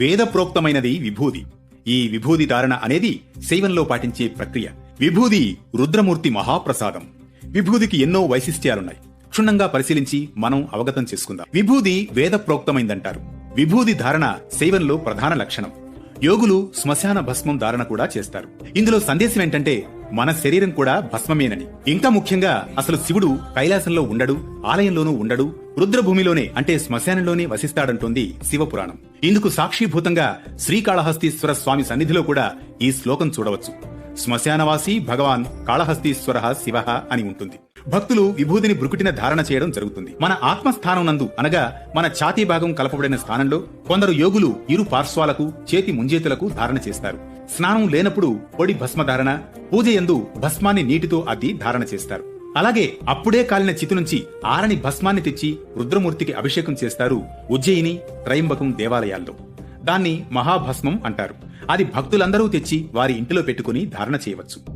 వేద ప్రోక్తమైనది విభూది. ఈ విభూది ధారణ అనేది శైవంలో పాటించే ప్రక్రియ. విభూది రుద్రమూర్తి మహాప్రసాదం. విభూదికి ఎన్నో వైశిష్ట్యాలున్నాయి. క్షుణ్ణంగా పరిశీలించి మనం అవగతం చేసుకుందాం. విభూది వేద ప్రోక్తమైందంటారు. విభూది ధారణ శైవంలో ప్రధాన లక్షణం. యోగులు శ్మశాన భస్మం ధారణ కూడా చేస్తారు. ఇందులో సందేశం ఏంటంటే మన శరీరం కూడా భస్మమేనని. ఇంకా ముఖ్యంగా అసలు శివుడు కైలాసంలో ఉండడు, ఆలయంలోనూ ఉండడు, రుద్రభూమిలోనే అంటే శ్మశానంలోనే వసిస్తాడంటోంది శివపురాణం. ఇందుకు సాక్షిభూతంగా శ్రీకాళహస్తీశ్వర స్వామి సన్నిధిలో కూడా ఈ శ్లోకం చూడవచ్చు. శ్మశానవాసి భగవాన్ కాళహస్తీశ్వర శివ అని ఉంటుంది. భక్తులు విభూదిని భృకుటిన ధారణ చేయడం జరుగుతుంది. మన ఆత్మస్థానం నందు అనగా మన ఛాతీ భాగం కలపబడిన స్థానంలో కొందరు యోగులు ఇరు పార్శ్వాలకు చేతి ముంజేతులకు ధారణ చేస్తారు. స్నానం లేనప్పుడు పొడి భస్మ ధారణ, పూజ యందు భస్మాన్ని నీటితో అద్ది ధారణ చేస్తారు. అలాగే అప్పుడే కాలిన చితి నుంచి ఆరని భస్మాన్ని తెచ్చి రుద్రమూర్తికి అభిషేకం చేస్తారు ఉజ్జయిని, త్రయంబకం దేవాలయాల్లో. దాన్ని మహాభస్మం అంటారు. అది భక్తులందరూ తెచ్చి వారి ఇంటిలో పెట్టుకుని ధారణ చేయవచ్చు.